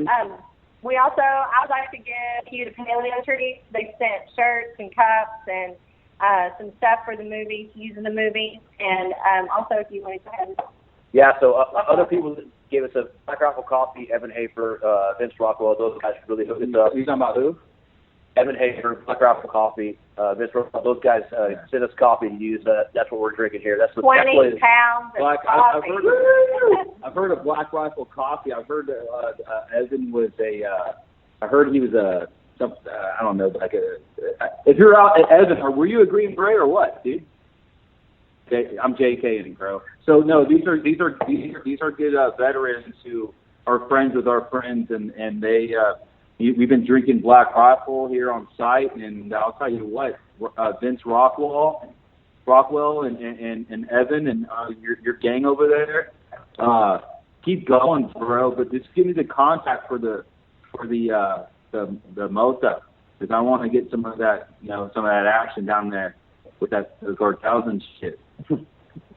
I would like to give you the Paleo treats. They sent shirts and cups and some stuff for the movie, to use in the movie, and also if you want to go ahead. Yeah, so other people gave us a Black Rifle Coffee, Evan Hafer, Vince Rockwell. Those guys really hooked us up. You talking about who? Evan Hafer, Black Rifle Coffee, Vince Rockwell. Those guys sent us coffee to use. That's what we're drinking here. That's what 20 pounds of coffee. I've heard of Black Rifle Coffee. I've heard Evan was I heard he was I don't know, like if you're out at Evan, were you a Green Beret or what, dude? I'm JKing, bro. So no, these are good veterans who are friends with our friends, and they we've been drinking Black Rifle here on site, and I'll tell you what, Vince Rockwell and Evan and your gang over there, keep going, bro. But just give me the contact for the Mota, because I want to get some of that action down there with the cartels and shit.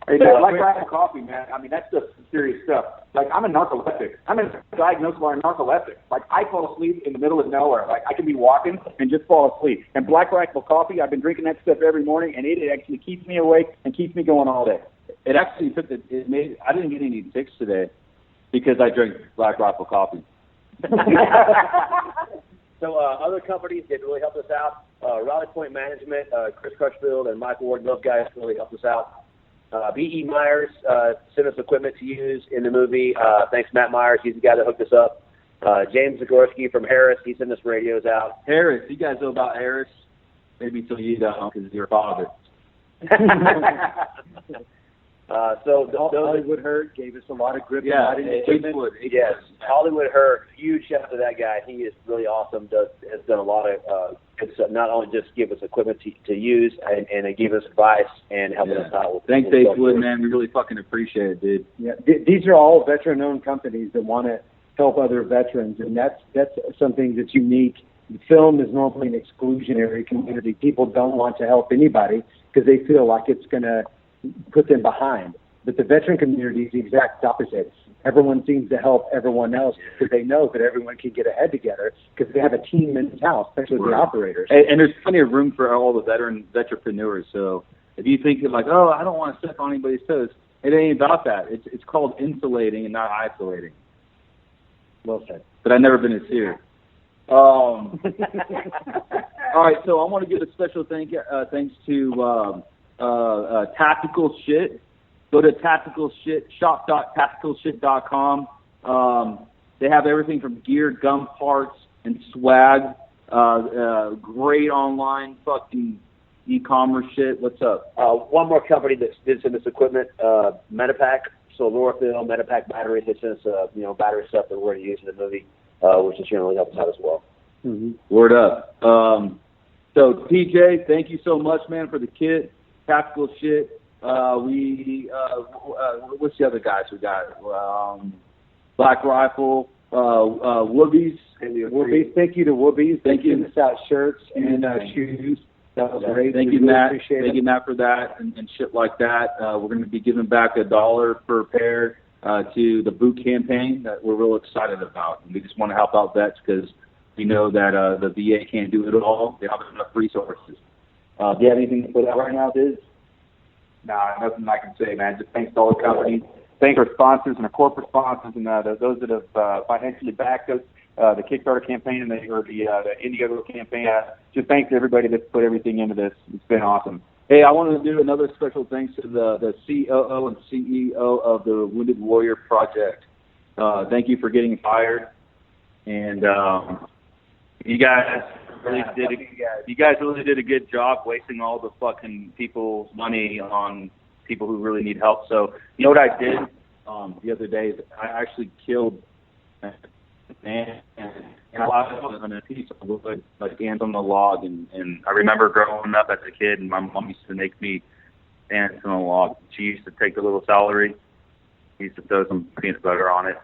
Hey, Black Rifle Coffee, man. I mean, that's just serious stuff. Like, I'm a narcoleptic. I'm diagnosed by a narcoleptic. Like, I fall asleep in the middle of nowhere. Like, I can be walking and just fall asleep. And Black Rifle Coffee, I've been drinking that stuff every morning, and it actually keeps me awake and keeps me going all day. It actually I didn't get any ticks today because I drank Black Rifle Coffee. So other companies that really helped us out, Rally Point Management, Chris Crutchfield and Michael Ward, those guys really helped us out. B.E. Myers sent us equipment to use in the movie. Thanks, Matt Myers. He's the guy that hooked us up. James Zagorski from Harris, he sent us radios out. Harris, you guys know about Harris? Maybe so you don't, because your father. Hollywood Hurt gave us a lot of grip. Yeah, yes. Hollywood Hurt, huge shout out to that guy. He is really awesome. Has done a lot of good stuff. Not only just give us equipment to use and give us advice and help us out. Thanks, Dave Wood, man. We really fucking appreciate it, dude. Yeah, these are all veteran-owned companies that want to help other veterans, and that's something that's unique. Film is normally an exclusionary community. People don't want to help anybody because they feel like it's going to put them behind. But the veteran community is the exact opposite. Everyone seems to help everyone else because they know that everyone can get ahead together because they have a team mentality, especially the operators. And there's plenty of room for all the veteranpreneurs. So if you think you're like, oh, I don't want to step on anybody's toes, it ain't about that. It's called insulating and not isolating. Well said. But I've never been as serious. All right, so I want to give a special thanks to Tactical Shit. Go to shop.tacticalshit.com. They have everything from gear, gun parts, and swag. Great online fucking e-commerce shit. What's up? One more company that did send us equipment, Metapack. So Lorafil, Metapack batteries. They sent us battery stuff that we're going to use in the movie, which is generally helps us out as well. Mm-hmm. Word up. So TJ, thank you so much, man, for the kit. Tactical Shit. What's the other guys we got? Black Rifle, Woobies. Woobies. Thank you to Woobies. Thank you. Send us out shirts and shoes. That was great. Thank you, Matt. Thank you, Matt, for that and shit like that. We're going to be giving back $1 per pair to the boot campaign that we're real excited about. And we just want to help out vets because we know that the VA can't do it all. They don't have enough resources. Do you have anything to put out right now, Diz? Nah, nothing I can say, man. Just thanks to all the companies. Thank our sponsors and our corporate sponsors and those that have financially backed us, the Kickstarter campaign and the Indiegogo campaign. Just thanks to everybody that's put everything into this. It's been awesome. Hey, I want to do another special thanks to the COO and CEO of the Wounded Warrior Project. Thank you for getting fired. And you guys really did a good job wasting all the fucking people's money on people who really need help. So you know what I did the other day? I actually killed a man and I was on a piece of wood, like ants on the log. And I remember growing up as a kid, and my mom used to make me ants on a log. She used to take the little celery, she used to throw some peanut butter on it,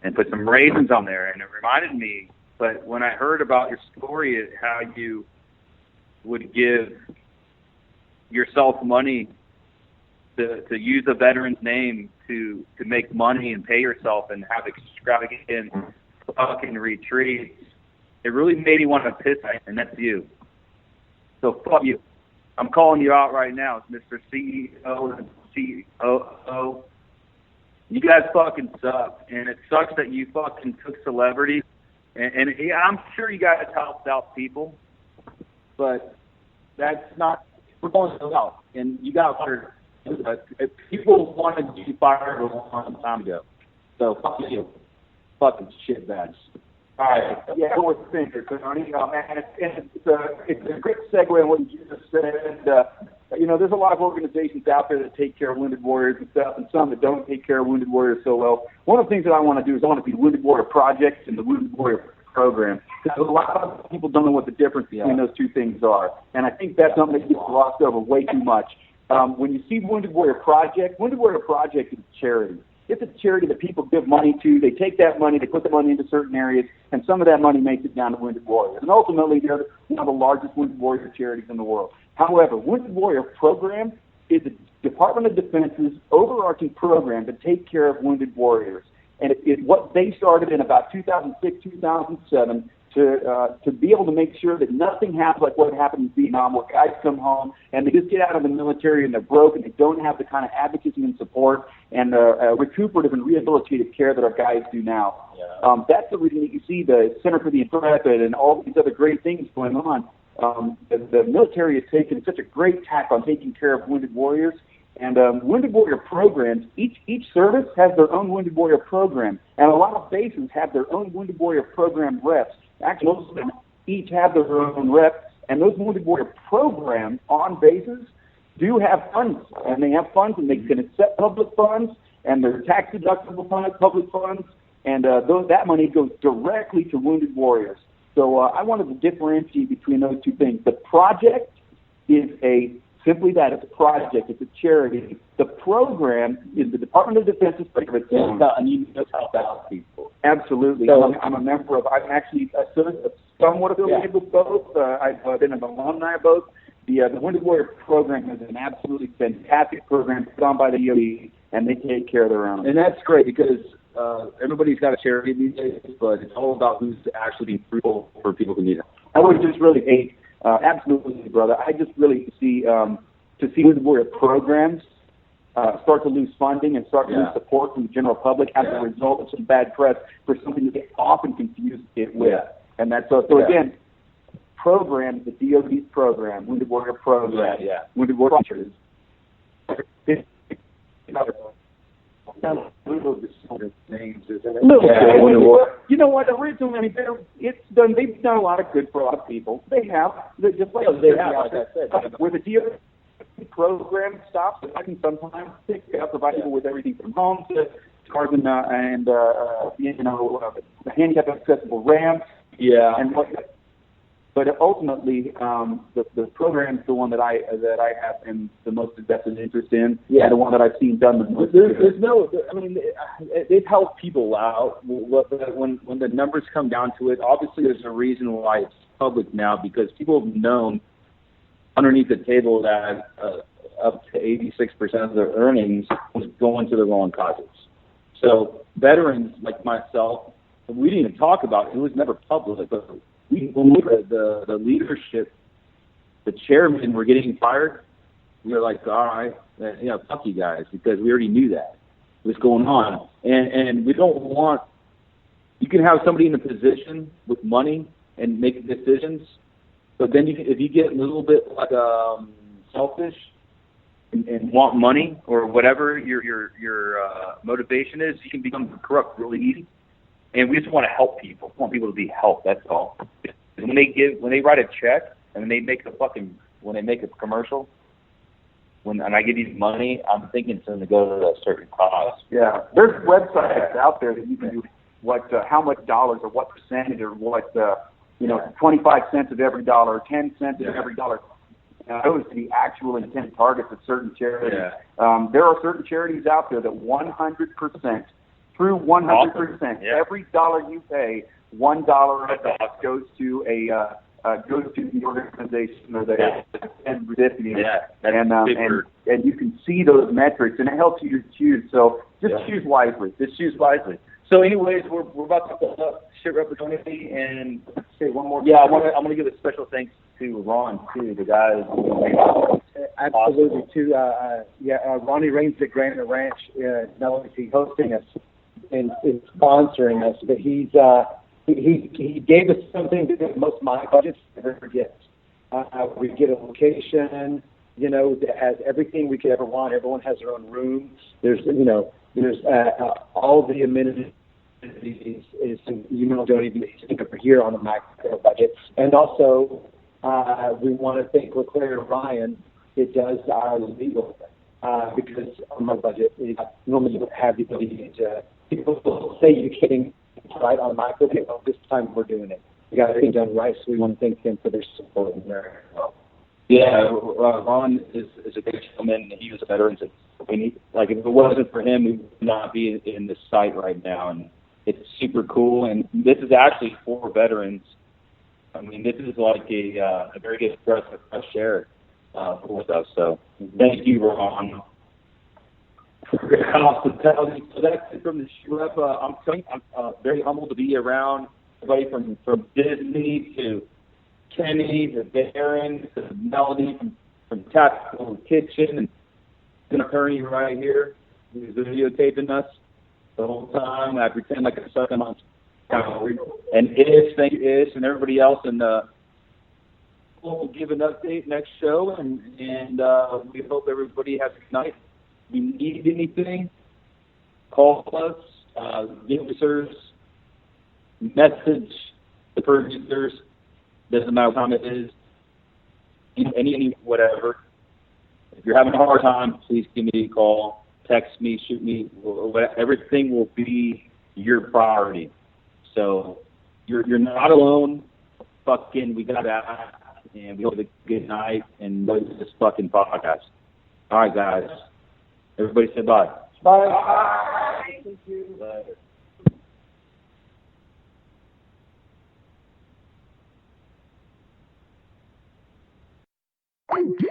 and put some raisins on there. And it reminded me. But when I heard about your story, how you would give yourself money to use a veteran's name to make money and pay yourself and have extravagant fucking retreats, it really made me want to piss, and that's you. So fuck you. I'm calling you out right now, Mr. CEO and COO. You guys fucking suck, and it sucks that you fucking took celebrities. And yeah, I'm sure you guys helped out people, but that's not. We're going to help, and you got fired. People wanted you fired a long time ago. So fuck you, fucking shitbags. All right. Yeah, what was thinking, Tony? Man, it's a great segue on what you just said. There's a lot of organizations out there that take care of wounded warriors and stuff, and some that don't take care of wounded warriors so well. One of the things that I want to do is I want to be Wounded Warrior Project and the Wounded Warrior Program. Because a lot of people don't know what the difference between those two things are. And I think that's something that gets glossed over way too much. When you see Wounded Warrior Project is a charity. It's a charity that people give money to. They take that money, they put the money into certain areas, and some of that money makes it down to Wounded Warriors. And ultimately, they're one of the largest Wounded Warrior charities in the world. However, Wounded Warrior Program is the Department of Defense's overarching program to take care of wounded warriors. And what they started in about 2006, 2007 to be able to make sure that nothing happens like what happened in Vietnam, where guys come home and they just get out of the military and they're broke and they don't have the kind of advocacy and support and recuperative and rehabilitative care that our guys do now. Yeah. That's the reason that you see the Center for the Intrepid and all these other great things going on. The military has taken such a great tack on taking care of wounded warriors. And Wounded Warrior programs, each service has their own Wounded Warrior program. And a lot of bases have their own Wounded Warrior program reps. Actually, most of them each have their own reps. And those Wounded Warrior programs on bases do have funds. And they have funds, and they can accept public funds, and they're tax-deductible public funds. And that money goes directly to wounded warriors. So I wanted to differentiate between those two things. The project is simply that. It's a project. It's a charity. The program is the Department of Defense's program. And you just help out people. Absolutely. So, I'm a member of, I'm actually somewhat affiliated with both. I've been an alumni of both. The Wounded Warrior program is an absolutely fantastic program put on by the DOE, and they take care of their own. And that's great because everybody's got a charity these days, but it's all about who's actually being fruitful for people who need it. I would just really hate, absolutely, brother. I just really see Wounded Warrior programs start to lose funding and start to lose support from the general public as a result of some bad press for something that they often confuse it with. Yeah. And that's so again, program, the DOD's program, Wounded Warrior program, Wounded Warrior Project. Names, isn't it? You know what? Originally, they've done a lot of good for a lot of people. They have, just like they have, like I said. Where the DOD program stops, I can sometimes provide people with everything from home to cars and handicap accessible ramps. Yeah. And but ultimately, the program is the one that I have in the most invested interest in. Yeah. And the one that I've seen done the most. They've helped people out. When the numbers come down to it, obviously there's a reason why it's public now, because people have known underneath the table that up to 86% of their earnings was going to the wrong causes. So veterans like myself, we didn't even talk about it. It was never public, but when we were the leadership, the chairman were getting fired, we were like, all right, fuck you guys, because we already knew that was going on. And we don't want, you can have somebody in a position with money and make decisions, but then if you get a little bit like selfish and want money or whatever your motivation is, you can become corrupt really easy. And we just want to help people. We want people to be helped. That's all. When they write a check and when they make a commercial, and I give you money, I'm thinking it's going to go to a certain cause. Yeah, there's websites out there that you can do how much dollars or what percentage or what 25 cents of every dollar, or 10 cents of every dollar. Those to the actual intent targets of certain charities. Yeah. There are certain charities out there that 100%. Through 100%, awesome. Every dollar you pay, $1 of that goes to the organization or the recipient. Yeah, and you can see those metrics, and it helps you to choose. So just choose wisely. So, anyways, we're about to close up Shitrep opportunity, and Say one more. yeah, I'm gonna give a special thanks to Ron too, the guy. Absolutely. Ronnie Raines at Granite Ranch. Not only is he hosting us and sponsoring us, but he gave us something that most of my budgets never get. We get a location, that has everything we could ever want. Everyone has their own room. There's all the amenities don't even think of here on the micro budget. And also, we want to thank LeClaire and Ryan. It does our legal because on my budget, normally you don't have the ability to. People say you're kidding, right, on micro, but this time we're doing it. We got everything done right, so we want to thank them for their support in there. Yeah, Ron is a great gentleman. He was a veteran. If it wasn't for him, we would not be in this site right now. And it's super cool. And this is actually for veterans. I mean, this is like a very good breath of fresh air with us. So thank you, Ron, for your hospitality. So that's it from the Shitrep. I'm very humbled to be around everybody from Disney to Kenny to Darren to Melody from Tactical Kitchen and an attorney right here who's videotaping us the whole time. I pretend like I'm sucking on calories. And thank you, Ish, and everybody else. And we'll give an update next show. And we hope everybody has a good night. If you need anything, call us, give us message the producers. Doesn't matter what time it is, any whatever. If you're having a hard time, please give me a call, text me, shoot me. Everything will be your priority. So you're not alone. We got that, and we hope a good night and go to this fucking podcast. All right, guys. Everybody say bye. Bye. Bye. Thank you. Later. Thank you.